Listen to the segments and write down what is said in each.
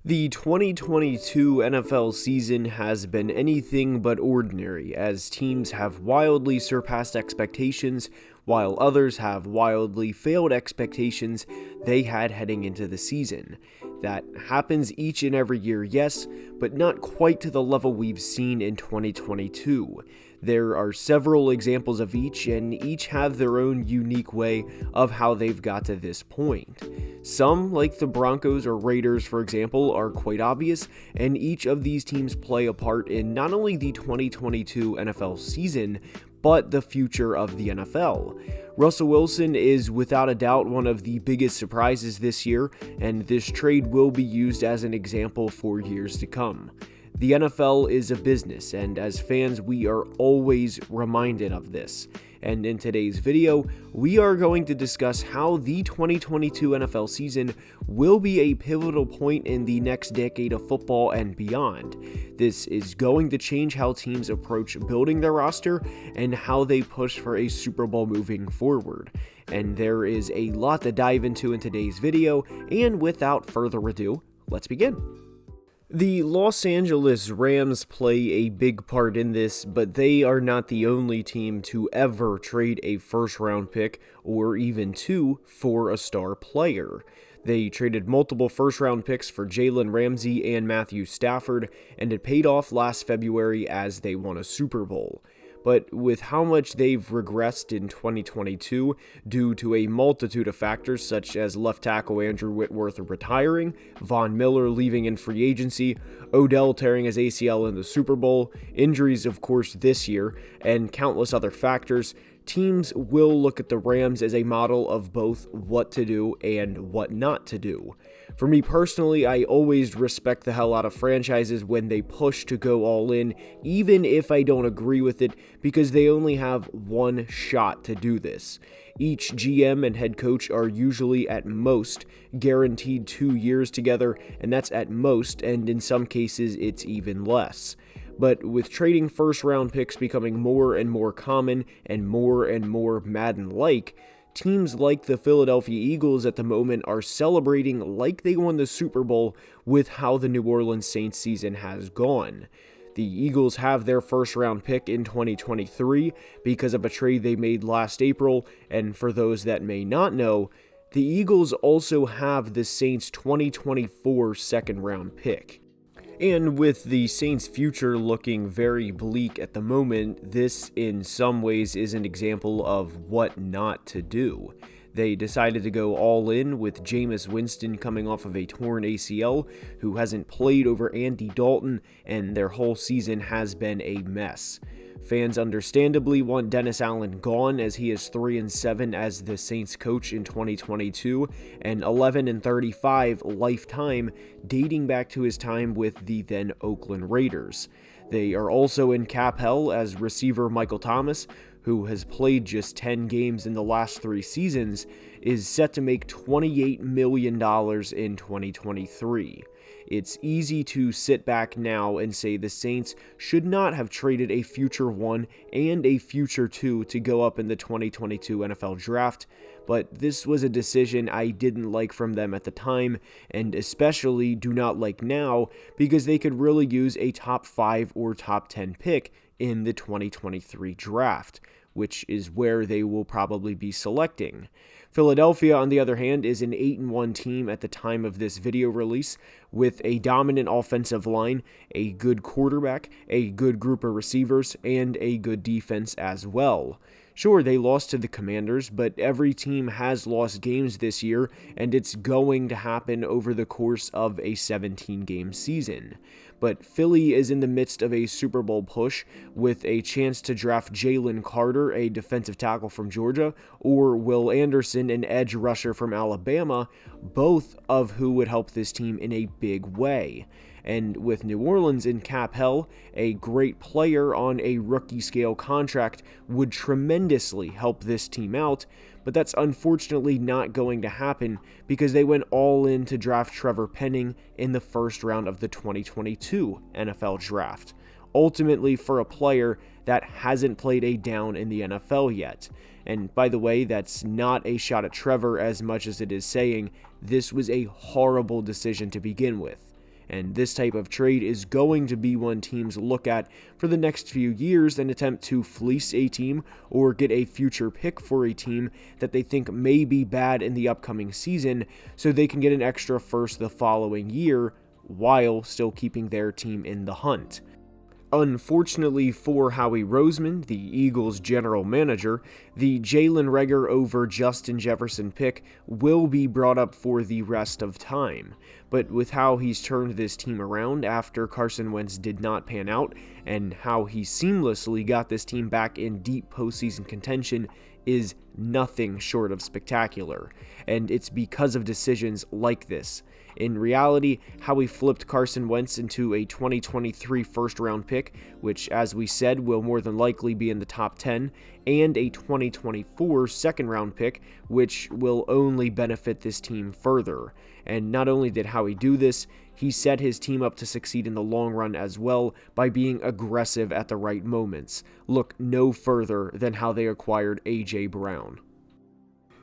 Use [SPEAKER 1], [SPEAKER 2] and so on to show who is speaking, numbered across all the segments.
[SPEAKER 1] The 2022 NFL season has been anything but ordinary, as teams have wildly surpassed expectations, while others have wildly failed expectations they had heading into the season. That happens each and every year, yes, but not quite to the level we've seen in 2022. There are several examples of each, and each have their own unique way of how they've got to this point. Some, like the Broncos or Raiders for example, are quite obvious, and each of these teams play a part in not only the 2022 NFL season, but the future of the NFL. Russell Wilson is without a doubt one of the biggest surprises this year, and this trade will be used as an example for years to come. The NFL is a business, and as fans, we are always reminded of this. And in today's video, we are going to discuss how the 2022 NFL season will be a pivotal point in the next decade of football and beyond. This is going to change how teams approach building their roster and how they push for a Super Bowl moving forward. And there is a lot to dive into in today's video, and without further ado, let's begin. The Los Angeles Rams play a big part in this, but they are not the only team to ever trade a first-round pick, or even two, for a star player. They traded multiple first-round picks for Jalen Ramsey and Matthew Stafford, and it paid off last February as they won a Super Bowl. But with how much they've regressed in 2022 due to a multitude of factors such as left tackle Andrew Whitworth retiring, Von Miller leaving in free agency, Odell tearing his ACL in the Super Bowl, injuries of course this year, and countless other factors, teams will look at the Rams as a model of both what to do and what not to do. For me personally, I always respect the hell out of franchises when they push to go all in, even if I don't agree with it, because they only have one shot to do this. Each GM and head coach are usually at most guaranteed 2 years together, and that's at most, and in some cases it's even less. But with trading first-round picks becoming more and more common and more Madden-like, teams like the Philadelphia Eagles at the moment are celebrating like they won the Super Bowl with how the New Orleans Saints season has gone. The Eagles have their first-round pick in 2023 because of a trade they made last April, and for those that may not know, the Eagles also have the Saints' 2024 second-round pick. And with the Saints' future looking very bleak at the moment, this in some ways is an example of what not to do. They decided to go all in with Jameis Winston coming off of a torn ACL, who hasn't played over Andy Dalton, and their whole season has been a mess. Fans understandably want Dennis Allen gone, as he is 3-7 as the Saints coach in 2022 and 11-35 lifetime, dating back to his time with the then Oakland Raiders. They are also in cap hell as receiver Michael Thomas, who has played just 10 games in the last 3 seasons, is set to make $28 million in 2023. It's easy to sit back now and say the Saints should not have traded a future 1 and a future 2 to go up in the 2022 NFL Draft, but this was a decision I didn't like from them at the time, and especially do not like now, because they could really use a top 5 or top 10 pick in the 2023 draft, which is where they will probably be selecting. Philadelphia, on the other hand, is an 8-1 team at the time of this video release, with a dominant offensive line, a good quarterback, a good group of receivers, and a good defense as well. Sure, they lost to the Commanders, but every team has lost games this year, and it's going to happen over the course of a 17-game season. But Philly is in the midst of a Super Bowl push with a chance to draft Jalen Carter, a defensive tackle from Georgia, or Will Anderson, an edge rusher from Alabama, both of who would help this team in a big way. And with New Orleans in cap hell, a great player on a rookie-scale contract would tremendously help this team out, but that's unfortunately not going to happen because they went all in to draft Trevor Penning in the first round of the 2022 NFL Draft, ultimately for a player that hasn't played a down in the NFL yet. And by the way, that's not a shot at Trevor as much as it is saying this was a horrible decision to begin with. and this type of trade is going to be one teams look at for the next few years and attempt to fleece a team or get a future pick for a team that they think may be bad in the upcoming season so they can get an extra first the following year while still keeping their team in the hunt. Unfortunately for Howie Roseman, the Eagles' general manager, the Jalen Reagor over Justin Jefferson pick will be brought up for the rest of time. But with how he's turned this team around after Carson Wentz did not pan out, and how he seamlessly got this team back in deep postseason contention is nothing short of spectacular. And it's because of decisions like this. In reality, Howie flipped Carson Wentz into a 2023 first-round pick, which, as we said, will more than likely be in the top 10, and a 2024 second-round pick, which will only benefit this team further. And not only did Howie do this, he set his team up to succeed in the long run as well by being aggressive at the right moments. Look no further than how they acquired A.J. Brown.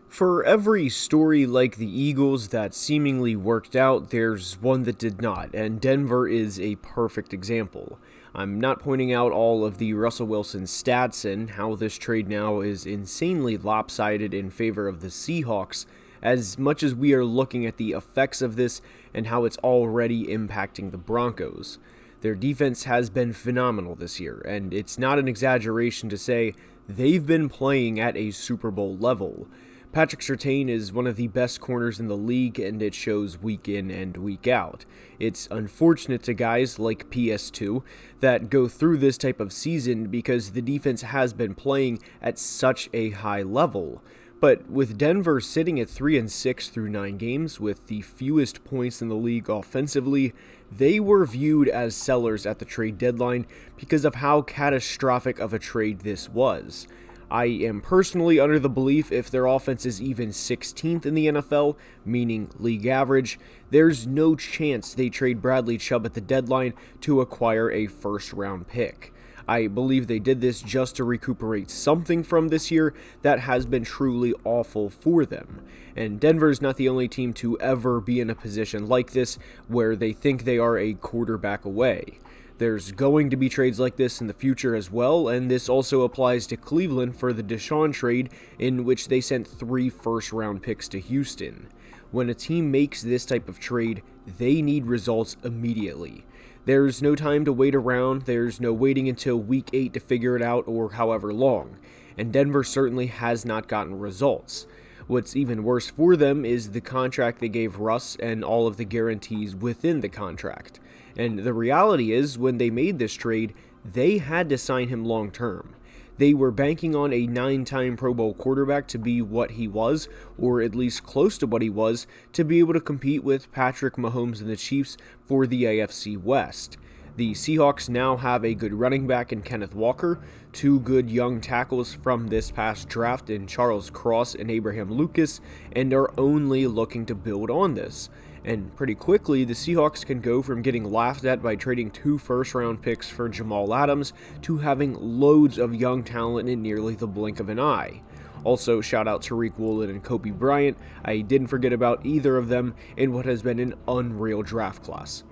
[SPEAKER 1] For every story like the Eagles that seemingly worked out, there's one that did not, and Denver is a perfect example. I'm not pointing out all of the Russell Wilson stats and how this trade now is insanely lopsided in favor of the Seahawks, as much as we are looking at the effects of this and how it's already impacting the Broncos. Their defense has been phenomenal this year, and it's not an exaggeration to say they've been playing at a Super Bowl level. Patrick Surtain is one of the best corners in the league, and it shows week in and week out. It's unfortunate to guys like PS2 that go through this type of season because the defense has been playing at such a high level. But with Denver sitting at 3-6 through 9 games with the fewest points in the league offensively, they were viewed as sellers at the trade deadline because of how catastrophic of a trade this was. I am personally under the belief if their offense is even 16th in the NFL, meaning league average, there's no chance they trade Bradley Chubb at the deadline to acquire a first-round pick. I believe they did this just to recuperate something from this year that has been truly awful for them. And Denver's not the only team to ever be in a position like this where they think they are a quarterback away. There's going to be trades like this in the future as well, and this also applies to Cleveland for the Deshaun trade, in which they sent 3 first-round picks to Houston. When a team makes this type of trade, they need results immediately. There's no time to wait around, there's no waiting until week 8 to figure it out or however long, and Denver certainly has not gotten results. What's even worse for them is the contract they gave Russ and all of the guarantees within the contract. And the reality is, when they made this trade, they had to sign him long term. They were banking on a 9-time Pro Bowl quarterback to be what he was, or at least close to what he was, to be able to compete with Patrick Mahomes and the Chiefs for the AFC West. The Seahawks now have a good running back in Kenneth Walker, 2 good young tackles from this past draft in Charles Cross and Abraham Lucas, and are only looking to build on this. And pretty quickly, the Seahawks can go from getting laughed at by trading 2 first-round picks for Jamal Adams to having loads of young talent in nearly the blink of an eye. Also, shout out to Tariq Woolen and Kobe Bryant. I didn't forget about either of them in what has been an unreal draft class.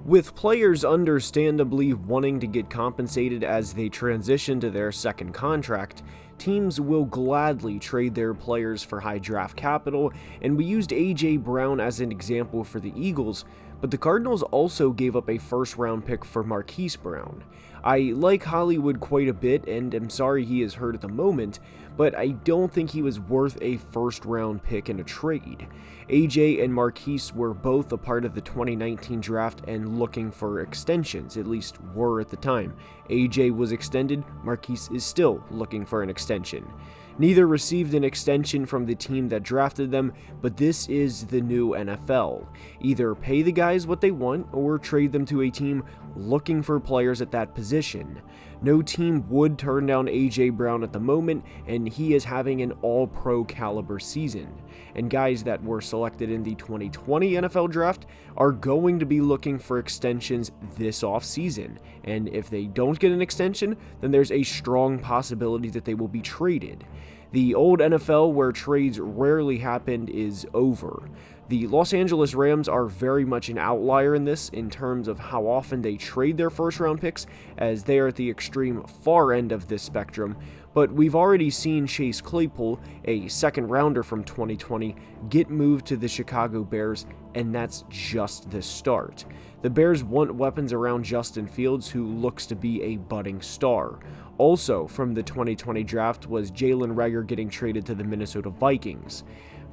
[SPEAKER 1] With players understandably wanting to get compensated as they transition to their second contract, teams will gladly trade their players for high draft capital, and we used A.J. Brown as an example for the Eagles, but the Cardinals also gave up a first-round pick for Marquise Brown. I like Hollywood quite a bit, and am sorry he is hurt at the moment, but I don't think he was worth a first-round pick in a trade. AJ and Marquise were both a part of the 2019 draft and looking for extensions, at least were at the time. AJ was extended, Marquise is still looking for an extension. Neither received an extension from the team that drafted them, but this is the new NFL. Either pay the guys what they want or trade them to a team looking for players at that position. No team would turn down A.J. Brown at the moment, and he is having an all-pro caliber season. And guys that were selected in the 2020 NFL Draft are going to be looking for extensions this offseason. And if they don't get an extension, then there's a strong possibility that they will be traded. The old NFL, where trades rarely happened, is over. The Los Angeles Rams are very much an outlier in this in terms of how often they trade their first round picks, as they are at the extreme far end of this spectrum, but we've already seen Chase Claypool, a second rounder from 2020, get moved to the Chicago Bears, and that's just the start. The Bears want weapons around Justin Fields, who looks to be a budding star. Also from the 2020 draft was Jalen Reagor getting traded to the Minnesota Vikings.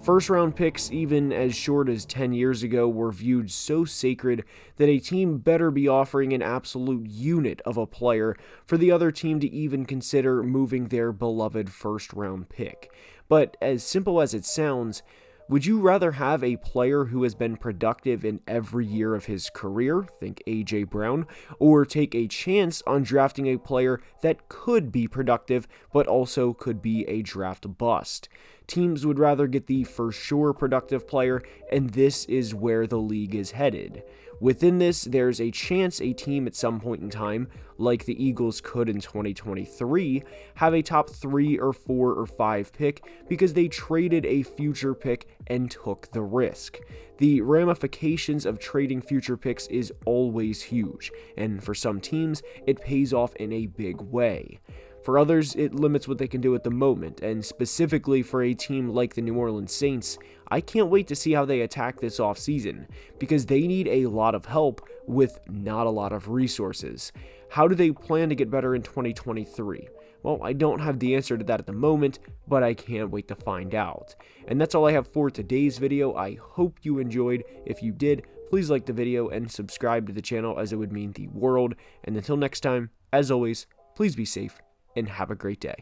[SPEAKER 1] First-round picks, even as short as 10 years ago, were viewed so sacred that a team better be offering an absolute unit of a player for the other team to even consider moving their beloved first-round pick. But as simple as it sounds, would you rather have a player who has been productive in every year of his career, think A.J. Brown, or take a chance on drafting a player that could be productive but also could be a draft bust? Teams would rather get the for sure productive player, and this is where the league is headed. Within this, there's a chance a team at some point in time, like the Eagles could in 2023, have a top 3 or 4 or 5 pick because they traded a future pick and took the risk. The ramifications of trading future picks is always huge, and for some teams, it pays off in a big way. For others, it limits what they can do at the moment, and specifically for a team like the New Orleans Saints, I can't wait to see how they attack this offseason, because they need a lot of help with not a lot of resources. How do they plan to get better in 2023? Well, I don't have the answer to that at the moment, but I can't wait to find out. And that's all I have for today's video. I hope you enjoyed. If you did, please like the video and subscribe to the channel, as it would mean the world. And until next time, as always, please be safe and have a great day.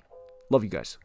[SPEAKER 1] Love you guys.